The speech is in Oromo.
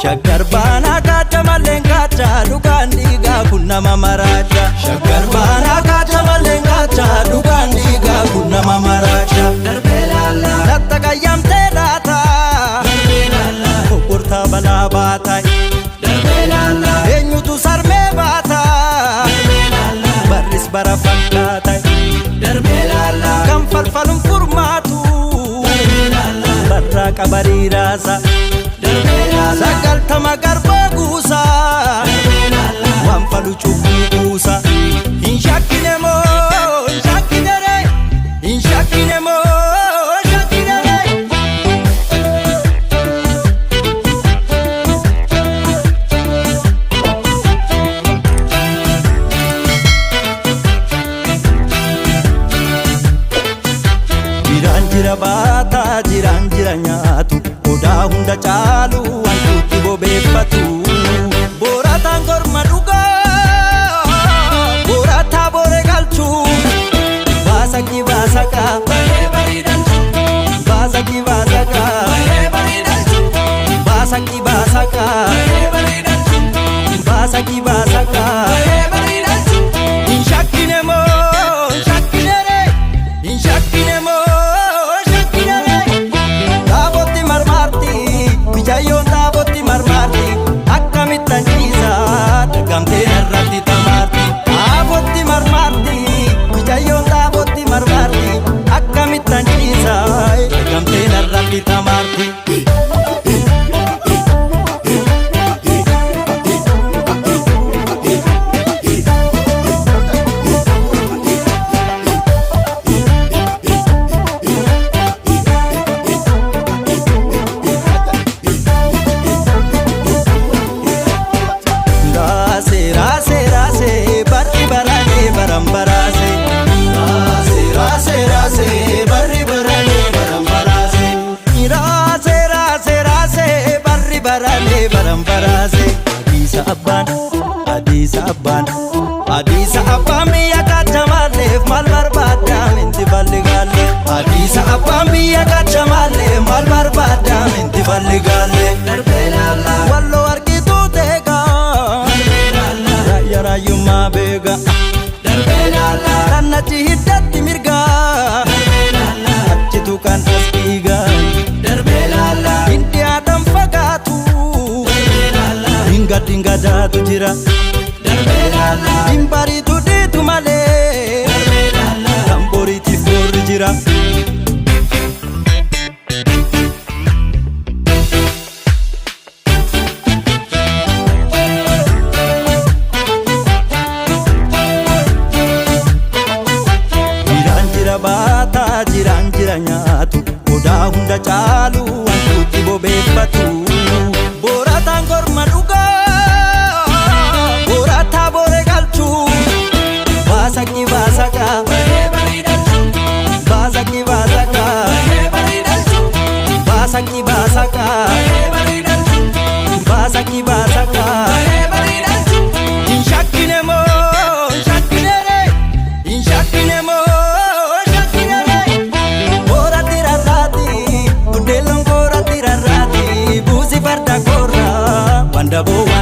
Shaggar baanaa kaata malee kaata dhugaan dhiigaa kun nama maraacha. Shaggar baanaa kaata malee kaata dhugaan dhiigaa kun nama maraacha. Darbee laala latta qayyamtee laata. Darbee laala kokkortaa balaa baata. Darbee laala eenyutu sarmee baata. Darbee laala barris bara fakkaata. Darbee laala kan falfaluun furmaatu. Darbee laala barraa qabarii raasa. Sagaltama garba guusa waan falu cubbuu guusa. Hin shakkine moo hin shakkine re hin shakkine moo hin shakkine re. Jiraan jira baata jiraan jira nyaatu odaa hunda caalu wantuutti bobeeffatu. Boraataan korma dhugaa boraataa boore galchu. Baasakii baasakaa baay'ee bareedalchu. Baasakii baasakaa baay'ee bareedalchu. Baasakii baasakaa baay'ee bareedalchu. Baasakii baasakaa baay'ee bareedalchu. Hin shakkine moo hin shakkine re hin shakkine moo. Bijayyoon taabootti marmaarti akkamittan ciisaa dagamtee narratti tamaarti. Taabootti marmaarti bijayyoon taabootti marmaarti akkamittan ciisaa dagamtee narratti tamaarti. Adiisa abbaan biyya kacha maaleef maal barbaadam inti balligaalle. Adiisa abbaan biyya kacha maaleef maal barbaadam inti balligaalle. Darbee laala walloo argituu teega. Darbee laala raayya raayyummaa beeka. Darbee laala kan achi hiddatti mirga. Darbee laala achitu kan as dhiiga. Darbee laala hindi aadaan fagaatu. Darbee laala dinga dinga daatu jira. Darbee laala dimbariitu dhiitu malee. Darbee laala kan boriitiif boorri jira. Jiraan jira baata jiraan jira nyaatu odaa hunda caalu wantuutti bobeeffatu. Boraataan korma dhugaa boraataa boore galchu. Baasakii baasakaa baay'ee bareedalchu. Baasakii baasakaa baay'ee bareedalchu. Baasakii baasakaa baay'ee bareedalchu. Baasakii baasakaa baay'ee bareedalchu. Hin shakkine moo hin shakkine re hin shakkine moo hin shakkine re. Boorati rarraati buddeelloon boorati rarraati buusi farda korraa wanda boo.